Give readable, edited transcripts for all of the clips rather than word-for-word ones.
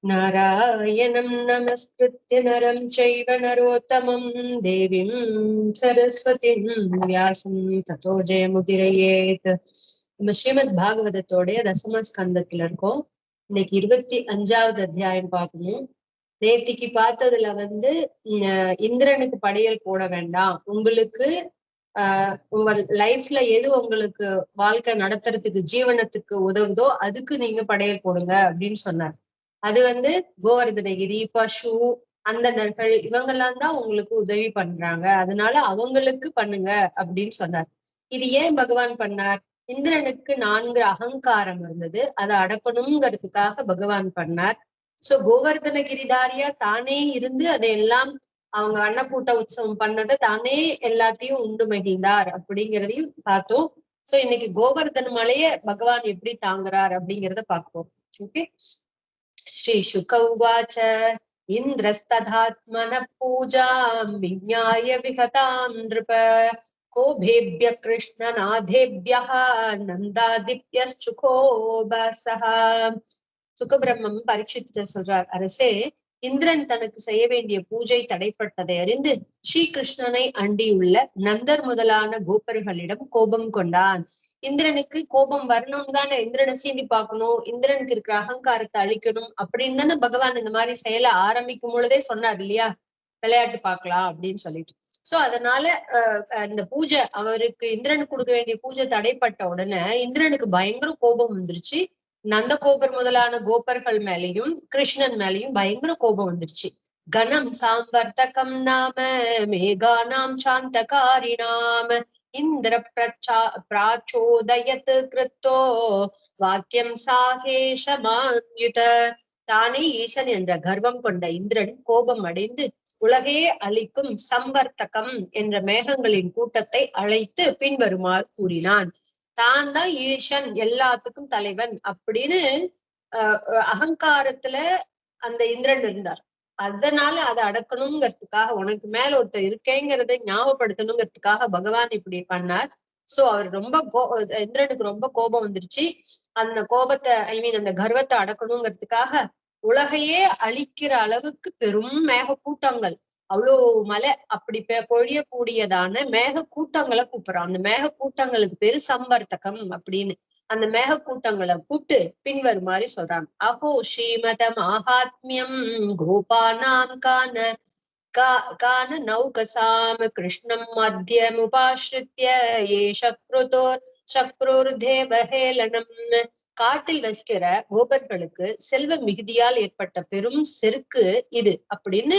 नारायणं नमस्कृत्य नरं चैव नरोत्तमं देवीं सरस्वतीं व्यासं ततो जयमुदीरयेत्. நம்ம ஸ்ரீமத் பாகவதத்தோடைய தசம ஸ்கந்தத்துல இருக்கோம். இன்னைக்கு 25வது அத்தியாயம் பார்க்கணும். நேத்திக்கு பார்த்ததுல இந்திரனுக்கு படையல் போட வேண்டாம், உங்களுக்கு உங்க லைஃப்ல எது உங்களுக்கு வாழ்க்கை நடத்துறதுக்கு ஜீவனத்துக்கு உதவுதோ அதுக்கு நீங்க படையல் போடுங்க அப்படின்னு சொன்னார். அது கோவர்தனகிரி, பசு, அந்தணர்கள் இவங்கெல்லாம் தான் உங்களுக்கு உதவி பண்றாங்க, அதனால அவங்களுக்கு பண்ணுங்க அப்படின்னு சொன்னார். இது ஏன் பகவான் பண்ணார்? இந்திரனுக்கு 4 அகங்காரம் இருந்தது, அதை அடக்கணுங்கிறதுக்காக பகவான் பண்ணார். சோ கோவர்தனகிரிதாரியா தானே இருந்து அதையெல்லாம் அவங்க அன்னக்கூட்ட உற்சவம் பண்ணதை தானே எல்லாத்தையும் உண்டு மகிழ்ந்தார் அப்படிங்கிறதையும் பார்த்தோம். சோ இன்னைக்கு கோவர்தன மலைய பகவான் எப்படி தாங்குறார் அப்படிங்கிறத பார்ப்போம். ஓகே. ஸ்ரீ சுக உவாச்ச இந்திரஸ்ததாத்மன பூஜாம் விஞ்ஞாய விகதாம் நிருப கோபேப்ய கிருஷ்ணநாதேப்யः நந்தாதிப்யசுகோபசः. சுகபிரம்மம் பரீட்சித்து சொல்றார், அரசே, இந்திரன் தனக்கு செய்ய வேண்டிய பூஜை தடைப்பட்டதை அறிந்து ஸ்ரீகிருஷ்ணனை அண்டியுள்ள நந்தர் முதலான கோபர்களிடம் கோபம் கொண்டான். இந்திரனுக்கு கோபம் வரணும்னு தானே, இந்திரனை சீண்டி பார்க்கணும், இந்திரனுக்கு இருக்கிற அகங்காரத்தை அழிக்கணும் அப்படின்னு தானே பகவான் இந்த மாதிரி செயலை ஆரம்பிக்கும் பொழுதே சொன்னார் இல்லையா, விளையாட்டு பார்க்கலாம் அப்படின்னு சொல்லிட்டு. சோ அதனால இந்த பூஜை அவருக்கு இந்திரனுக்கு கொடுக்க வேண்டிய பூஜை தடைப்பட்ட உடனே இந்திரனுக்கு பயங்கர கோபம் வந்துருச்சு. நந்த கோபர் முதலான கோபர்கள் மேலையும் கிருஷ்ணன் மேலையும் பயங்கர கோபம் வந்துருச்சு. கணம் சாம்பர்த்தகம் நாம மேகானாம் சாந்தகாரிணாம் இந்திர பிராச்சோதயத் கிருத்தோ வாக்கியம் சாகேஷமான்யுத. தானே ஈசன் என்ற கர்வம் கொண்ட இந்திரன் கோபம் அடைந்து உலகே அளிக்கும் சம்பர்த்தகம் என்ற மேகங்களின் கூட்டத்தை அழைத்து பின்வருமாறு கூறினான். தான் தான் ஈசன், எல்லாத்துக்கும் தலைவன் அப்படின்னு அகங்காரத்துல அந்த இந்திரன் இருந்தார். அதனால அதை அடக்கணுங்கிறதுக்காக, உனக்கு மேல ஒருத்தர் இருக்கேங்கிறதை ஞாபகப்படுத்தணுங்கிறதுக்காக பகவான் இப்படி பண்ணார். சோ அவர் இந்திரனுக்கு ரொம்ப கோபம் வந்துருச்சு. அந்த கோபத்தை அந்த கர்வத்தை அடக்கணுங்கிறதுக்காக உலகையே அழிக்கிற அளவுக்கு பெரும் மேக கூட்டங்கள், அவ்வளோ மலை அப்படி பொழியக்கூடியதான மேக கூட்டங்களை கூப்பிடுறான். அந்த மேக கூட்டங்களுக்கு பேரு சம்பர்த்தகம் அப்படின்னு. அந்த மேக கூட்டங்களை கூப்பிட்டு பின்வருமாறு சொல்றாங்க. அஹோ ஸ்ரீமத மகாத்மியம் கோபானாம் கான நௌகசாம் கிருஷ்ணம் மத்தியமுபாஸ்ரித்ய சக்ரோர்தேவஹேளனம். காட்டில் வசிக்கிற கோபர்களுக்கு செல்வ மிகுதியால் ஏற்பட்ட பெரும் செருக்கு இது அப்படின்னு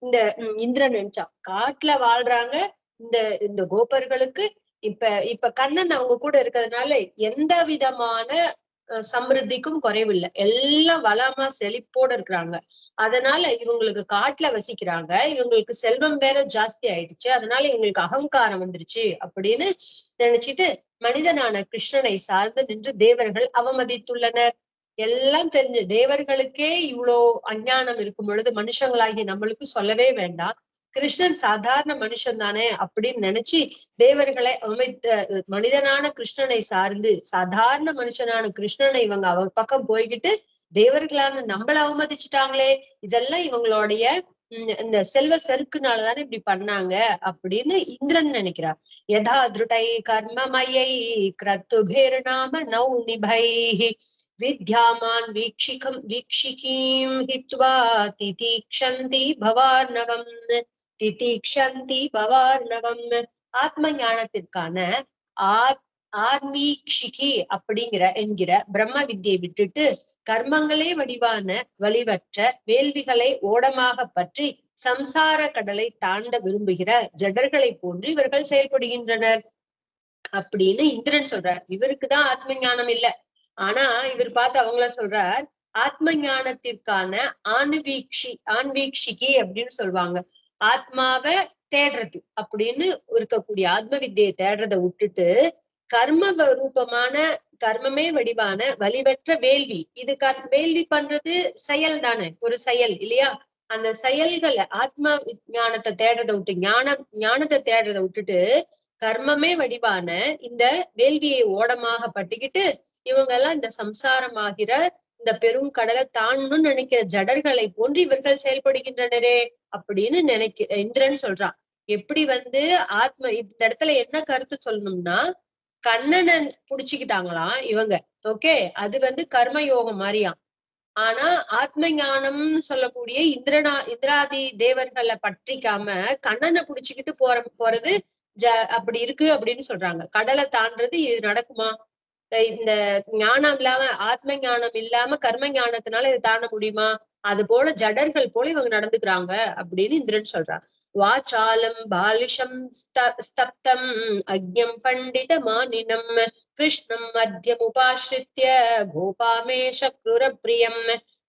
இந்த இந்திரன் நினைச்சான். காட்டுல வாழ்றாங்க இந்த இந்த கோபர்களுக்கு இப்ப கண்ணன் அவங்க கூட இருக்கிறதுனால எந்த விதமான சமிருத்திக்கும் குறைவில்லை, எல்லாம் வளமா செழிப்போட இருக்கிறாங்க. அதனால இவங்களுக்கு காட்டுல வசிக்கிறாங்க, இவங்களுக்கு செல்வம் வேற ஜாஸ்தி ஆயிடுச்சு, அதனால இவங்களுக்கு அகங்காரம் வந்துருச்சு அப்படின்னு நினைச்சிட்டு மனிதனான கிருஷ்ணனை சார்ந்து நின்று தேவர்கள் அவமதித்துள்ளனர். எல்லாம் தெரிஞ்ச தேவர்களுக்கே இவ்வளோ அஞ்ஞானம் இருக்கும் பொழுது மனுஷங்களாகி நம்மளுக்கு சொல்லவே வேண்டாம். கிருஷ்ணன் சாதாரண மனுஷன் தானே அப்படின்னு நினைச்சு தேவர்களை மனிதனான கிருஷ்ணனை சார்ந்து சாதாரண மனுஷனான கிருஷ்ணனை இவங்க அவர் பக்கம் போய்கிட்டு தேவர்களான நம்மள அவமதிச்சுட்டாங்களே, இதெல்லாம் இவங்களுடைய இந்த செல்வ செருக்குனாலதானே இப்படி பண்ணாங்க அப்படின்னு இந்திரன் நினைக்கிறார். யதா திருடை கர்மமயை கிரத்துபேர் நாம நௌ நிபை வித்யாமான் வீக்ஷிகீம் ஹித்வா திதீக்ஷந்தி பவார்ணவம். ஆத்ம ஞானத்திற்கான ஆர்மீக்ஷிகி என்கிற பிரம்ம வித்தியை விட்டுட்டு கர்மங்களே வலிவற்ற வேள்விகளை ஓடமாக பற்றி சம்சார கடலை தாண்ட விரும்புகிற ஜடர்களை போன்று இவர்கள் செயல்படுகின்றனர் அப்படின்னு இந்திரன் சொல்றார். இவருக்குதான் ஆத்ம ஞானம் இல்ல, ஆனா இவர் பார்த்து அவங்கள சொல்றார். ஆத்ம ஞானத்திற்கான ஆன்வீக்ஷிகி அப்படின்னு சொல்லுவாங்க. ஆத்மாவை தேடுறது அப்படின்னு இருக்கக்கூடிய ஆத்ம வித்தியை தேடுறதை விட்டுட்டு கர்ம ரூபமான கர்மமே வடிவான வலிவற்ற வேள்வி, இது வேள்வி பண்றது செயல் தானே, ஒரு செயல் இல்லையா? அந்த செயல்களை ஆத்ம ஞானத்தை தேடுறதை விட்டு ஞானத்தை தேடுறதை விட்டுட்டு கர்மமே வடிவான இந்த வேள்வியை ஓடமாக பட்டுக்கிட்டு இவங்க எல்லாம் இந்த சம்சாரமாகிற இந்த பெரும் கடலை தாண்டணும்னு நினைக்கிற ஜடர்களை போன்று இவர்கள் செயல்படுகின்றனரே அப்படின்னு இந்திரன் சொல்றான். எப்படி ஆத்ம இந்த இடத்துல என்ன கருத்து சொல்லணும்னா, கண்ணனை புடிச்சுக்கிட்டாங்களாம் இவங்க. ஓகே, அது கர்ம யோகம் மாதிரியாம். ஆனா ஆத்ம ஞானம்னு சொல்லக்கூடிய இந்திராதி தேவர்களை பற்றிக்காம கண்ணனை புடிச்சுக்கிட்டு போறது அப்படி இருக்கு அப்படின்னு சொல்றாங்க. கடலை தாண்டது இது நடக்குமா? இந்த ஞானம் இல்லாம, ஆத்ம ஞானம் இல்லாம கர்ம ஞானத்தினால இதை தாண்ட முடியுமா? அது போல ஜடர்கள் போல இவங்க நடந்துக்கிறாங்க அப்படின்னு இந்திரன் சொல்றாங்க. வாசாலம் பாலிஷம் ஸ்தப்தம் அக்ஞம் பண்டித மானினம் கிருஷ்ணம் மத்தியம் உபாசிரித்ய கோபாமே சக்ருர பிரியம்.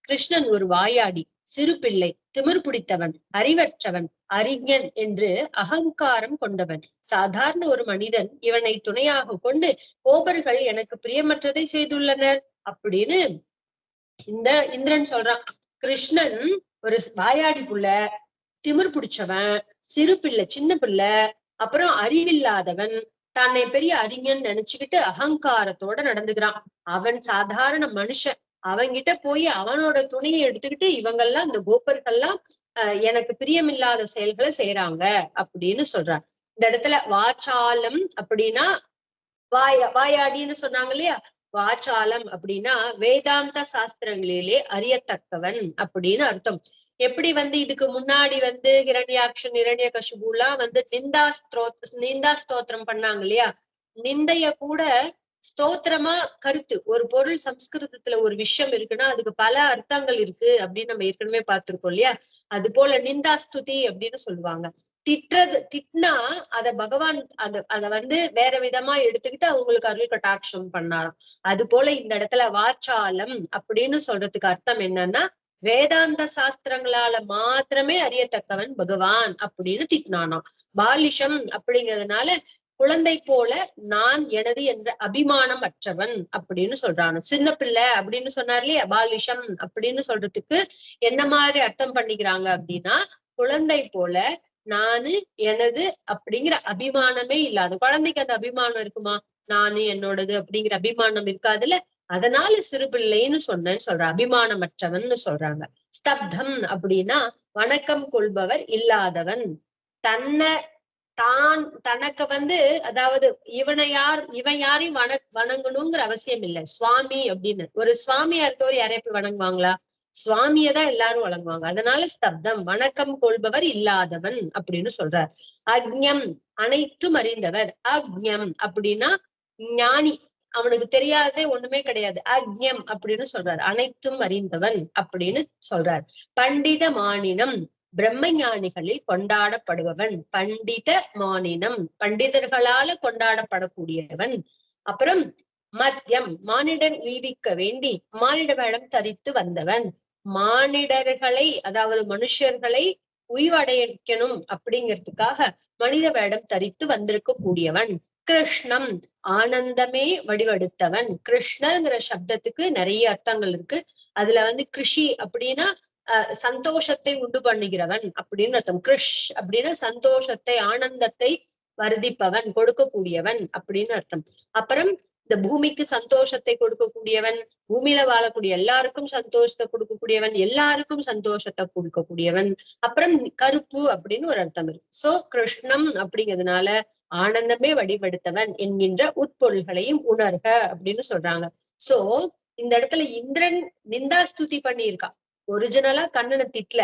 கிருஷ்ணன் ஒரு வாயாடி, சிறு பிள்ளை, திமிர் பிடித்தவன், அறிவற்றவன், அறிஞன் என்று அகங்காரம் கொண்டவன். சாதாரண ஒரு மனிதன் இவனை துணையாக கொண்டு கோபர்கள் எனக்கு பிரியமற்றதை செய்துள்ளனர் அப்படின்னு இந்த இந்திரன் சொல்றான். கிருஷ்ணன் ஒரு வாயாடி புள்ள, திமிர் பிடிச்சவன், சிறு பிள்ளை, சின்ன பிள்ளை, அப்புறம் அறிவில்லாதவன், தன்னை பெரிய அறிஞன் நினைச்சுக்கிட்டு அகங்காரத்தோட நடந்துக்கிறான். அவன் சாதாரண மனுஷன். அவன்கிட்ட போய் அவனோட துணையை எடுத்துக்கிட்டு இவங்கெல்லாம், இந்த கோபர்கள்லாம் எனக்கு பிரியமில்லாத செயல்களை செய்யறாங்க அப்படின்னு சொல்றான். இந்த இடத்துல வாச்சாலம் அப்படின்னா வாயாடின்னு சொன்னாங்க இல்லையா? வாச்சாலம் அப்படின்னா வேதாந்த சாஸ்திரங்களிலே அறியத்தக்கவன் அப்படின்னு அர்த்தம். எப்படி இதுக்கு முன்னாடி ஹிரண்யாக்ஷன் இரண்ய கசிபுலாம் நிந்தா ஸ்தோத்திரம் பண்ணாங்க இல்லையா? நிந்தைய கூட ஸ்தோத்திரமா கருத்து, ஒரு பொருள் சம்ஸ்கிருதத்துல ஒரு விஷயம் இருக்குன்னா அதுக்கு பல அர்த்தங்கள் இருக்கு அப்படின்னு நம்ம ஏற்கனவே பார்த்திருக்கோம் இல்லையா? அது போல நிந்தாஸ்துதி அப்படின்னு சொல்லுவாங்க. திட்டினா அத பகவான் அத வேற விதமா எடுத்துக்கிட்டு அவங்களுக்கு அருள் கட்டாட்சம் பண்ணாராம். அது போல இந்த இடத்துல வாச்சாலம் அப்படின்னு சொல்றதுக்கு அர்த்தம் என்னன்னா, வேதாந்த சாஸ்திரங்களால மாத்திரமே அறியத்தக்கவன் பகவான் அப்படின்னு திட்டினானாம். பாலிஷம் அப்படிங்கிறதுனால குழந்தை போல நான் எனது என்ற அபிமானம் அற்றவன் அப்படின்னு சொல்றான். சின்ன பிள்ளை அப்படின்னு சொன்னார் இல்லையா? பாலிஷம் அப்படின்னு சொல்றதுக்கு என்ன மாதிரி அர்த்தம் பண்ணிக்கிறாங்க அப்படின்னா, குழந்தை போல நானு எனது அப்படிங்கிற அபிமானமே இல்லாத குழந்தைக்கு அந்த அபிமானம் இருக்குமா? நானு என்னோடது அப்படிங்கிற அபிமானம் இருக்காதுல்ல, அதனால சிறு பிள்ளைன்னு சொல்ற அபிமானமற்றவன் சொல்றாங்க. ஸ்தப்தம் அப்படின்னா வணக்கம் கொள்பவர் இல்லாதவன். தனக்கு அதாவது இவன் யாரையும் வணங்கணுங்கிற அவசியம் இல்லை. சுவாமி அப்படின்னு ஒரு சுவாமியா இருக்கவர் யாரையும் போய் வணங்குவாங்களா? சுவாமியதான் எல்லாரும் வணங்குவாங்க. அதனால ஸ்தப்தம் வணக்கம் கொள்பவர் இல்லாதவன் அப்படின்னு சொல்றார். அக்ஞம் அனைத்தும் அறிந்தவர். அக்ஞம் அப்படின்னா ஞானி, அவனுக்கு தெரியாததே ஒண்ணுமே கிடையாது. அக்ஞம் அப்படின்னு சொல்றார். அனைத்தும் அறிந்தவன் அப்படின்னு சொல்றார். பண்டித மானினம் பிரம்ம ஞானிகளில் கொண்டாடப்படுபவன். பண்டித மானினம் பண்டிதர்களால கொண்டாடப்படக்கூடியவன். அப்புறம் மத்தியம் மானிடர் உய்விக்க வேண்டி மானிட வேடம் தரித்து வந்தவன். மானிடர்களை அதாவது மனுஷர்களை உய்வடையணும் அப்படிங்கிறதுக்காக மனித வேடம் தரித்து வந்திருக்க கூடியவன். கிருஷ்ணம் ஆனந்தமே வடிவெடுத்தவன். கிருஷ்ணங்கிற சப்தத்துக்கு நிறைய அர்த்தங்கள் இருக்கு. அதுல கிருஷி அப்படின்னா சந்தோஷத்தை உண்டு பண்ணுகிறவன் அப்படின்னு அர்த்தம். கிருஷ் அப்படின்னா சந்தோஷத்தை, ஆனந்தத்தை வர்திப்பவன், கொடுக்கக்கூடியவன் அப்படின்னு அர்த்தம். அப்புறம் இந்த பூமிக்கு சந்தோஷத்தை கொடுக்கக்கூடியவன், பூமியில வாழக்கூடிய எல்லாருக்கும் சந்தோஷத்தை கொடுக்கக்கூடியவன், எல்லாருக்கும் சந்தோஷத்தை கொடுக்கக்கூடியவன். அப்புறம் கருப்பு அப்படின்னு ஒரு அர்த்தம் இருக்கு. சோ கிருஷ்ணம் அப்படிங்கிறதுனால ஆனந்தமே வடிவெடுத்தவன் என்கின்ற உட்பொருள்களையும் உணர்க அப்படின்னு சொல்றாங்க. சோ இந்த இடத்துல இந்திரன் நிந்தாஸ்துதி பண்ணியிருக்கான். ஒரிஜினலா கண்ணனை திட்டல,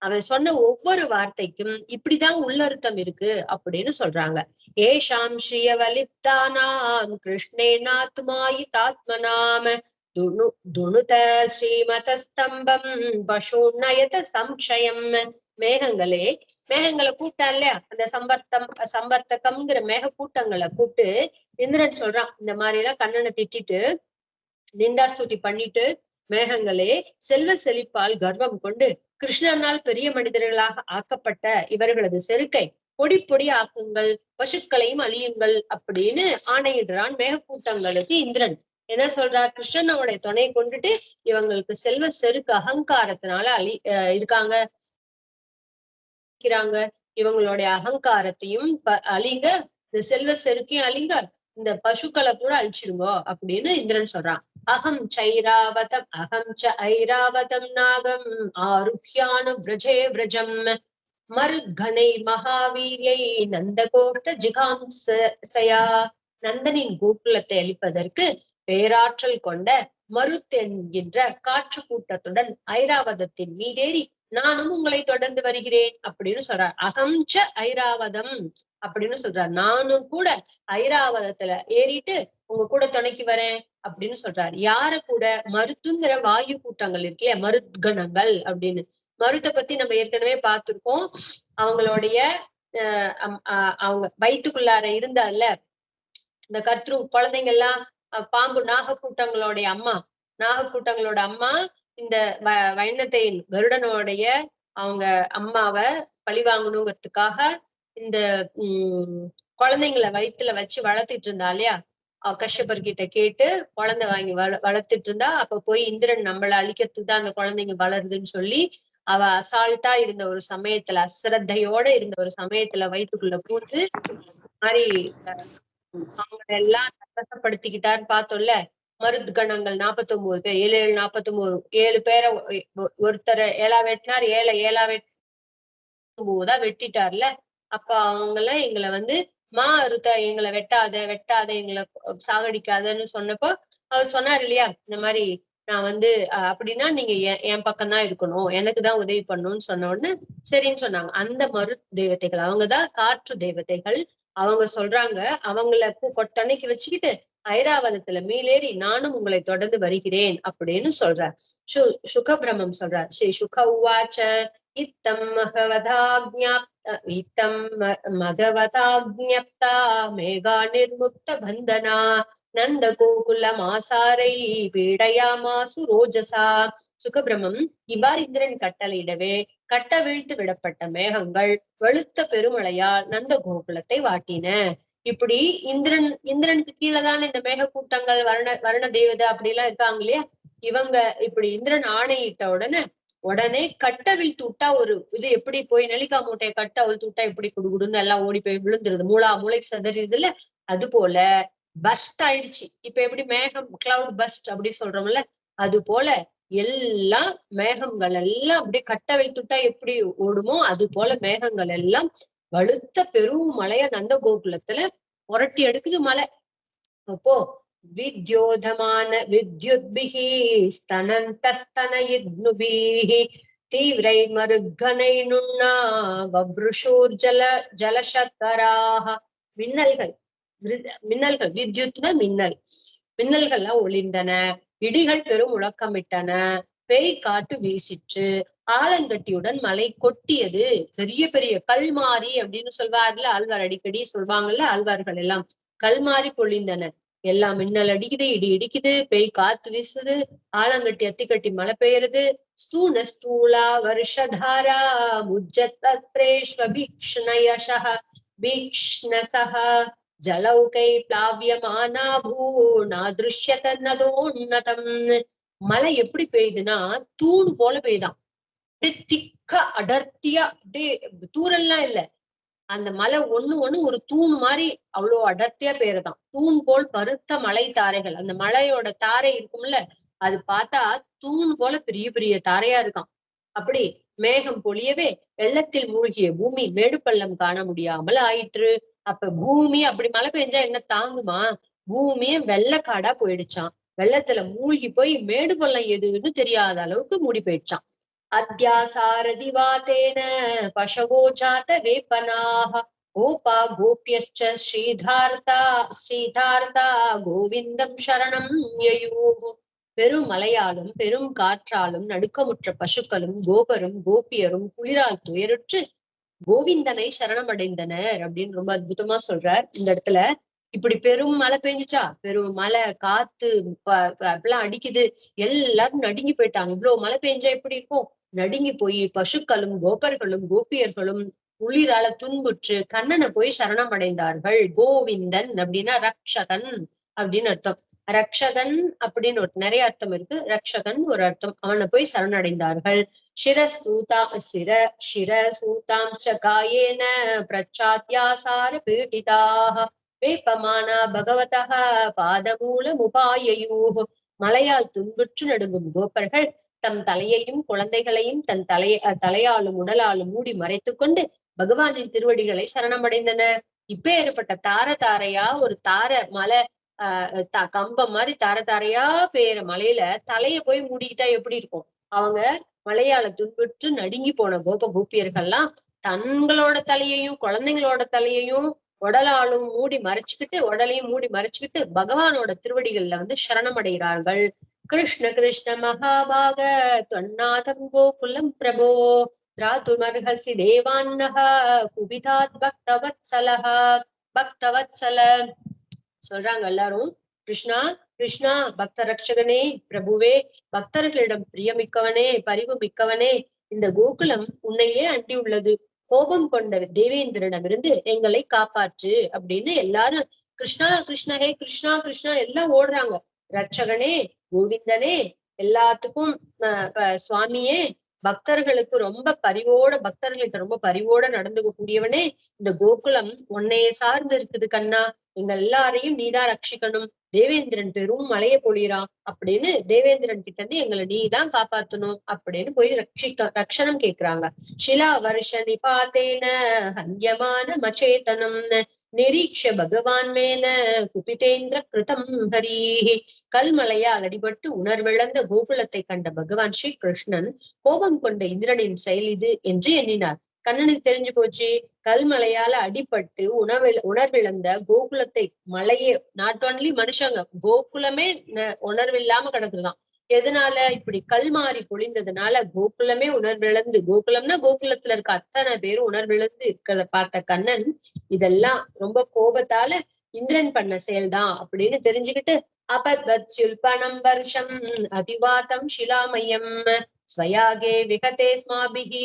அவன் சொன்ன ஒவ்வொரு வார்த்தைக்கும் இப்படிதான் உள்ளர்த்தம் இருக்கு அப்படின்னு சொல்றாங்க. ஏஷாம் ஸ்ரீயவலிப்தானாம் கிருஷ்ணேனாத்மாயிதாத்மனாம் துணுத ஸ்ரீமத ஸ்தம்பம் பசூநயத சம்சயம். மேகங்களை கூட்டா இல்லையா? அந்த சம்பர்த்தகம்ங்கிற மேக கூட்டங்களை கூட்டு இந்திரன் சொல்றான், இந்த மாதிரி எல்லாம் கண்ணனை திட்டிட்டு நிந்தாஸ்துதி பண்ணிட்டு, மேகங்களே செல்வ செழிப்பால் கர்வம் கொண்டு கிருஷ்ணனால் பெரிய மனிதர்களாக ஆக்கப்பட்ட இவர்களது செருக்கை பொடி பொடி ஆக்குங்கள், பசுக்களையும் அழியுங்கள் அப்படின்னு ஆணையிடுறான் மேகக்கூட்டங்களுக்கு இந்திரன். என்ன சொல்றார்? கிருஷ்ணனோட துணை கொண்டுட்டு இவங்களுக்கு செல்வ செருக்கு அகங்காரத்தினால இருக்காங்க. இவங்களுடைய அகங்காரத்தையும் அழிங்க, இந்த செல்வ செருக்கையும் அழிங்க, இந்த பசுக்களை கூட அழிச்சிடுங்கோ அப்படின்னு இந்திரன் சொல்றான். அகம் ச ஐராவதம் நாகம் ஆருஹ்யானு விரஜே விரஜம் மருத்கணை மகாவீரியை நந்தகோஷ்ட ஜிகாம்சயா. நந்தனின் கோகுலத்தை அழிப்பதற்கு பேராற்றல் கொண்ட மருத் என்கின்ற காற்று கூட்டத்துடன் ஐராவதத்தின் மீதேறி நானும் உங்களை தொடர்ந்து வருகிறேன் அப்படின்னு சொல்றார். அகம்ச ஐராவதம் அப்படின்னு சொல்றார். நானும் கூட ஐராவதத்துல ஏறிட்டு உங்க கூட துணைக்கு வரேன் அப்படின்னு சொல்றாரு. யார கூட? மருத்துங்கிற வாயு கூட்டங்கள் இருக்கு இல்லையா, மருத்கணங்கள் அப்படின்னு. மருத்தை பத்தி நம்ம ஏற்கனவே பார்த்திருக்கோம். அவங்களுடைய அவங்க வயிற்றுக்குள்ளார இருந்தால இந்த கர்த்ரு குழந்தைங்க எல்லாம் பாம்பு நாகக்கூட்டங்களோட அம்மா இந்த வைணத்தையின் கருடனுடைய அவங்க அம்மாவை பழி வாங்கணுங்கிறதுக்காக இந்த குழந்தைங்களை வயிற்றுல வச்சு வளர்த்துட்டு இருந்தா இல்லையா, கஷ்யபர் கிட்ட கேட்டு குழந்தை வாங்கி வளர்த்துட்டு இருந்தா. அப்ப போய் இந்திரன் நம்மளை அழிக்கிறதுக்கு தான் அந்த குழந்தைங்க வளருதுன்னு சொல்லி அவ அசால்ட்டா இருந்த ஒரு சமயத்துல, அசிரத்தையோட இருந்த ஒரு சமயத்துல வயிற்றுக்குள்ள பூந்து மாதிரி அவங்க எல்லாம் நரசப்படுத்திக்கிட்டான்னு பார்த்தோம்ல. மருத்கணங்கள் 49 பேர், 7 பேரை ஒருத்தர் 7 வெட்டினார், 7 வெட்டா வெட்டிட்டார்ல. அப்ப அவங்க எல்லாம் எங்களை அருத்த எங்களை வெட்டாத எங்களை சாகடிக்காதன்னு சொன்னப்போ அவர் சொன்னார் இல்லையா, இந்த மாதிரி நான் அப்படின்னா நீங்க என் பக்கம் தான் இருக்கணும், எனக்குதான் உதவி பண்ணணும்னு சொன்ன உடனே சரின்னு சொன்னாங்க. அந்த மரு தெய்வத்தைகள் அவங்கதான் காற்று தெய்வத்தைகள். அவங்க சொல்றாங்க, அவங்கள கொட்டணைக்கு வச்சுக்கிட்டு ஐராவதத்துல மேலேறி நானும் உங்களை தொடர்ந்து வருகிறேன் அப்படின்னு சொல்றார். சுகபிரமம் சொல்றார். ஸ்ரீ சுக உவாச்ச இத்தம் மகவதாக்ஞப்தா மேகா நிர்முக்த பந்தனா நந்த கோகுல மாசாரை பீடயாமாசு ரோஜசா. சுகபிரமம் இவ்வாறு இந்திரன் கட்டளையிடவே கட்டவிழ்த்து விடப்பட்ட மேகங்கள் வெளுத்த பெருமழையால் நந்த கோகுலத்தை வாட்டின. இப்படி இந்திரனுக்கு கீழேதானே இந்த மேக கூட்டங்கள் வருண தேவதை அப்படி எல்லாம் இருக்காங்க இல்லையா. இவங்க இப்படி இந்திரன் ஆணையிட்ட உடனே கட்டவிழ்த்து விட்டா ஒரு இது எப்படி போய் நெல்லிக்கா மூட்டையை கட்ட அவிழ்த்து விட்டா எப்படி குடுகுடுன்னு எல்லாம் ஓடி போய் விழுந்துருது, மூளைக்கு சதறிடுது இல்ல, அது போல பஸ்ட் ஆயிடுச்சு. இப்ப எப்படி மேகம் கிளவுட் பஸ்ட் அப்படி சொல்றோம்ல, அது போல எல்லா மேகங்கள் எல்லாம் அப்படியே கட்ட வைத்துட்டா எப்படி ஓடுமோ அது போல மேகங்கள் எல்லாம் வலுத்த பெரும் மலைய நந்த கோகுலத்துல புரட்டி எடுக்குது மலை. அப்போ வித்யோதமான வித்யுத்பிஹி ஸ்தனந்தஸ்தனயித்னுபிஹி தீவிரை மருத்கனை நுண்ணா வவ்ருஷூர் ஜலசக்கராக. மின்னல்கள் வித்யுத்னா மின்னல்கள்லாம் ஒளிர்ந்தன, இடிகள் பெரும் முழக்கமிட்டன, பேய் காட்டு வீசிற்று, ஆலங்கட்டியுடன் மலை கொட்டியது, பெரிய பெரிய கல்மாரி அப்படின்னு சொல்வார்ல ஆழ்வார், அடிக்கடி சொல்வாங்கல்ல ஆழ்வார்கள் எல்லாம், கல்மாரி பொழிந்தன. எல்லாம் மின்னல் அடிக்குது, இடி இடிக்குது, பேய் காத்து வீசுது, ஆலங்கட்டி அத்திக்கட்டி மழை பெய்யுறது. ஸ்தூன ஸ்தூலா வருஷதாரா முஜ்ஜத்ரேஷ்வபீக்ஷ்ணயஷஹ பீக்ஷ்ணசஹ ஜலௌகை பிளாவியமானா பூநாதிருஷ்யத நதோன்னதம். மழை எப்படி பெய்யுதுன்னா தூண் போல பெய்யுதான், அப்படியே திக்கா அடர்த்தியா, அப்படியே தூரெல்லாம் இல்ல, அந்த மலை ஒண்ணு ஒரு தூண் மாதிரி அவ்வளவு அடர்த்தியா பெய்யறதாம். தூண் போல் பருத்த மலை தாரைகள், அந்த மலையோட தாரை இருக்கும்ல அது பார்த்தா தூண் போல பெரிய பெரிய தாரையா இருக்காம். அப்படி மேகம் பொழியவே வெள்ளத்தில் மூழ்கிய பூமி மேடு பள்ளம் காண முடியாமல் ஆயிற்று. அப்ப பூமி அப்படி மழை பெஞ்சா என்ன தாங்குமா, பூமியே வெள்ளக்காடா போயிடுச்சான். வெள்ளத்துல மூழ்கி போய் மேடு பள்ளம் எதுன்னு தெரியாத அளவுக்கு மூடி போயிடுச்சான். அத்தியாசாரதி வாதேன பசவோ ஜாத வேப்பனாக கோபா கோபியச்ச ஸ்ரீதார்த்தா கோவிந்தம் சரணம் யயூஹு. பெரும் மலையாலும் பெரும் காற்றாலும் நடுக்கமுற்ற பசுக்களும் கோபரும் கோபியரும் குளிரால் துயருற்று கோவிந்தனை சரணமடைந்தனர் அப்படின்னு ரொம்ப அற்புதமா சொல்றார் இந்த இடத்துல. இப்படி பெரும் மழை பெஞ்சுச்சா, பெரும் மழை காத்து அப்படிலாம் அடிக்குது, எல்லாரும் நடுங்கி போயிட்டாங்க. இவ்வளவு மழை பெஞ்சா எப்படி இருக்கும், நடுங்கி போய் பசுக்களும் கோபர்களும் கோபியர்களும் குளிரால துன்புற்று கண்ணனை போய் சரணம் அடைந்தார்கள். கோவிந்தன் அப்படின்னா ரக்ஷகன் அப்படின்னு அர்த்தம். ரக்ஷகன் அப்படின்னு நிறைய அர்த்தம் இருக்கு. ரக்ஷகன் ஒரு அர்த்தம். அவனை போய் சரணடைந்தார்கள். சிரசூதாம்ச காயேன பிரச்சாத்யாசார பீடிதாக. வேப்பமானா பகவதா பாதமூலமுபாயயூ. மழையால் துன்புற்று நடுங்கும் கோபர்கள் தம் தலையையும் குழந்தைகளையும் தன் தலையாலும் உடலாலும் மூடி மறைத்துக் கொண்டு பகவானின் திருவடிகளை சரணமடைந்தனர். இப்பேற்பட்ட தார தாரையா ஒரு தார மலை கம்பம் மாதிரி தார தாரையா பெய்யற மலையில தலைய போய் மூடிக்கிட்டா எப்படி இருக்கும்? அவங்க மலையால துன்புற்று நடுங்கி போன கோபியர்கள்லாம் தங்களோட தலையையும் குழந்தைங்களோட தலையையும் உடலையும் மூடி மறைச்சுக்கிட்டு பகவானோட திருவடிகள்ல வந்து சரணமடைகிறார்கள். கிருஷ்ண கிருஷ்ண மகாபாக தொன்னாதம் கோகுலம் பிரபோ திராதுமர்ஹசி தேவான்னஹ குபிதாத் பக்தவத்சல. சொல்றாங்க எல்லாரும், கிருஷ்ணா கிருஷ்ணா பக்த ரட்சகனே, பிரபுவே, பக்தர்களிடம் பிரியமிக்கவனே, பரிவு மிக்கவனே, இந்த கோகுலம் உன்னையே அண்டி உள்ளது. கோபம் கொண்ட தேவேந்திரனிடமிருந்து எங்களை காப்பாற்று அப்படின்னு எல்லாரும் கிருஷ்ணா கிருஷ்ணா ஹே கிருஷ்ணா கிருஷ்ணா எல்லாம் ஓடுறாங்க. ரட்சகனே, கோவிந்தனே, எல்லாத்துக்கும் சுவாமியே, பக்தர்களுக்கு ரொம்ப பரிவோட நடந்துக்க கூடியவனே, இந்த கோகுலம் உன்னையே சார்ந்து இருக்குது கண்ணா, எங்க எல்லாரையும் நீதான் ரட்சிக்கணும். தேவேந்திரன் பெரும் மலையை பொழிறான் அப்படின்னு தேவேந்திரன் கிட்ட இருந்து எங்களை நீதான் காப்பாத்தணும் அப்படின்னு போய் ரட்சணம் கேக்குறாங்க. ஷிலா வருஷ நிபாத்தேன ஹன்யமான மச்சேதனம் நிரீக்ஷ பகவான் மேல குபிதேந்திர கிருதம் ஹரீஹி. கல்மலையால் அடிபட்டு உணர்விழந்த கோகுலத்தை கண்ட பகவான் ஸ்ரீ கிருஷ்ணன் கோபம் கொண்ட இந்திரனின் செயல் இது என்று எண்ணினார். கண்ணனுக்கு தெரிஞ்சு போச்சு, கல்மலையால அடிபட்டு உணர்விழந்த கோகுலத்தை, மலையே நாட் ஒன்லி மனுஷங்க, கோகுலமே உணர்வில்லாம கிடக்குதுதான். எதனால? இப்படி கல் மாறி பொழிந்ததுனால கோகுலமே உணர்விழந்து, கோகுலம்னா கோகுலத்துல இருக்க அத்தனை பேரும் உணர்விழந்து இருக்கிறத பார்த்த கண்ணன் இதெல்லாம் ரொம்ப கோபத்தால இந்திரன் பண்ண செயல்தான் அப்படின்னு தெரிஞ்சுக்கிட்டு அபத்வத் சுல்பனம் வருஷம் அதிவாதம் ஷிலாமயம் ஸ்வயாகே விகதே ஸ்மாபிஹி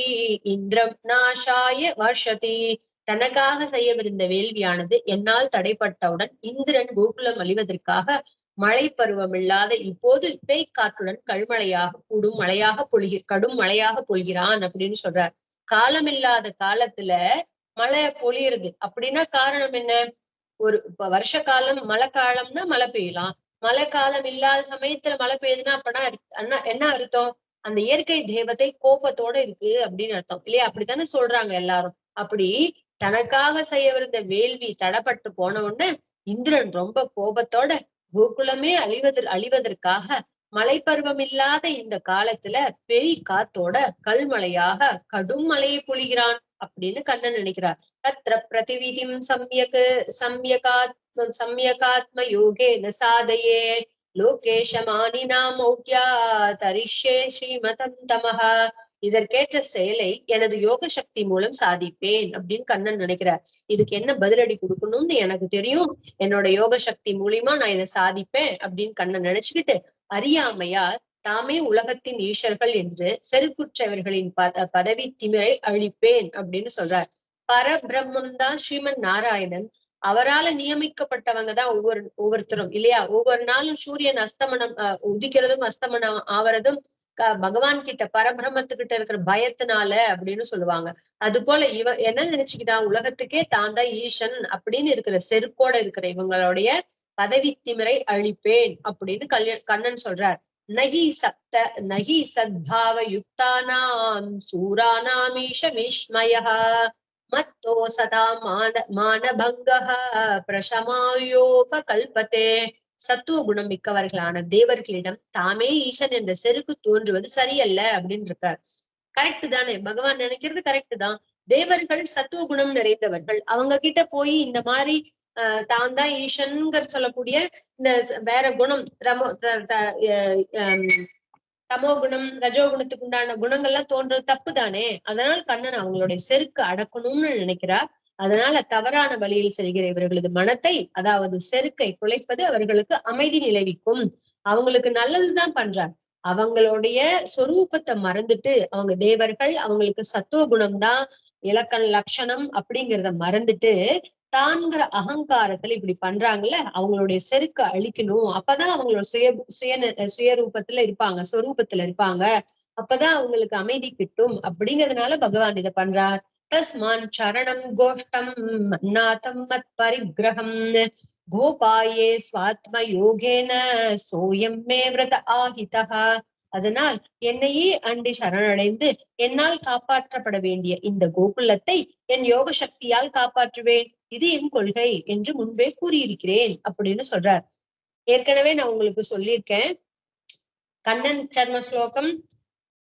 இந்திரம் நாஷாய வர்ஷதி. தனக்காக செய்யவிருந்த வேள்வியானது என்னால் தடைப்பட்டவுடன் இந்திரன் கோகுலம் அழிவதற்காக மழை பருவம் இல்லாத இப்போது பேய்க்காற்றுடன் கடும் மழையாக பொழிகிறான் அப்படின்னு சொல்றார். காலமில்லாத காலத்துல மழை பொழியுறது அப்படின்னா காரணம் என்ன? ஒரு வருஷ காலம் மழை காலம்னா மழை பெய்யலாம், மழை காலம் இல்லாத சமயத்துல மழை பெய்யுதுன்னா அப்பனா என்ன அர்த்தம்? அந்த இயற்கை தேவதை கோபத்தோட இருக்கு அப்படின்னு அர்த்தம் இல்லையா? அப்படித்தானே சொல்றாங்க எல்லாரும். அப்படி தனக்காக செய்யவிருந்த வேள்வி தடப்பட்டு போன உடனே இந்திரன் ரொம்ப கோபத்தோட கோகுலமே அழிவதற்காக மழை பருவம் இல்லாத இந்த காலத்துல பேய் காத்தோட கல்மழையாக கடும் மழையை பொழிகிறான் அப்படின்னு கண்ணன் நினைக்கிறார். தத்ர பிரதிவிதிம் சம்யகாத்ம யோகேன சாதையே லோகேஷமானினா மௌட்யா தரிஷ்யே ஸ்ரீமதம் தமஹா. இதற்கேற்ற செயலை எனது யோக சக்தி மூலம் சாதிப்பேன் அப்படின்னு கண்ணன் நினைக்கிறார். இதுக்கு என்ன பதிலடி கொடுக்கணும்னு எனக்கு தெரியும், என்னோட யோக சக்தி மூலியமா நான் இதை சாதிப்பேன் அப்படின்னு கண்ணன் நினைச்சுக்கிட்டு அறியாமையா தாமே உலகத்தின் ஈஷர்கள் என்று செருக்குற்றவர்களின் பதவி திமிரை அழிப்பேன் அப்படின்னு சொல்றார். பரபிரம்மம் தான் ஸ்ரீமன் நாராயணன். அவரால நியமிக்கப்பட்டவங்க தான் ஒவ்வொருத்தரும் இல்லையா? ஒவ்வொரு நாளும் சூரியன் அஸ்தமனம் உதிக்கிறதும் அஸ்தமனம் ஆவறதும் பகவான் கிட்ட பரபிரம்மத்துக்கிட்ட இருக்கிற பயத்தினால அப்படின்னு சொல்லுவாங்க. அது போல என்ன நினைச்சுக்கிட்டான், உலகத்துக்கே தான் தான் ஈசன் அப்படின்னு இருக்கிற செருக்கோட இருக்கிற இவங்களுடைய பதவி திமிரை அழிப்பேன் அப்படின்னு கண்ணன் சொல்றார். நகி சத்பாவ யுக்தானாம் சூரானாமீஷ விஸ்மயஹ மத்தோ சதா மானபங்கஹ பிரசமாயோபகல்பதே. சத்துவ குணம் மிக்கவர்களான தேவர்களிடம் தாமே ஈசன் என்ற செருக்கு தோன்றுவது சரியல்ல அப்படின்னு இருக்கார். கரெக்ட் தானே? பகவான் நினைக்கிறது கரெக்ட் தான். தேவர்கள் சத்துவ குணம் நிறைந்தவர்கள். அவங்க கிட்ட போய் இந்த மாதிரி தான் தான் ஈசன்கிற சொல்லக்கூடிய இந்த வேற குணம் தமோ குணம் ரஜோகுணத்துக்கு உண்டான குணங்கள்லாம் தோன்றது தப்பு தானே. அதனால கண்ணன் அவங்களுடைய செருக்கு அடக்கணும்னு நினைக்கிறார். அதனால தவறான வழியில் செல்கிற இவர்களது மனத்தை, அதாவது செருக்கை குலைப்பது அவர்களுக்கு அமைதி நிலவிக்கும், அவங்களுக்கு நல்லதுதான் பண்றார். அவங்களுடைய சொரூபத்தை மறந்துட்டு, அவங்க தேவர்கள், அவங்களுக்கு சத்துவ குணம் தான் லட்சணம் அப்படிங்கிறத மறந்துட்டு தான்கிற அகங்காரத்துல இப்படி பண்றாங்கல்ல, அவங்களுடைய செருக்க அழிக்கணும். அப்பதான் அவங்களோட சுயரூபத்துல இருப்பாங்க, சொரூபத்துல இருப்பாங்க. அப்பதான் அவங்களுக்கு அமைதி கிட்டும். அப்படிங்கிறதுனால பகவான் இதை பண்றார். தஸ்மான் சரணம் கோஷ்டம் மன்னாதம் மத் பரிகிரகம் கோபாயே ஸ்வாத்ம யோகேன சோயம் மே விரத ஆஹிதா. அதனால் என்னையே அண்டி சரணடைந்து என்னால் காப்பாற்றப்பட வேண்டிய இந்த கோகுலத்தை என் யோக சக்தியால் காப்பாற்றுவேன், இது என் கொள்கை என்று முன்பே கூறியிருக்கிறேன் அப்படின்னு சொல்றார். ஏற்கனவே நான் உங்களுக்கு சொல்லியிருக்கேன், கண்ணன் சர்ம ஸ்லோகம்,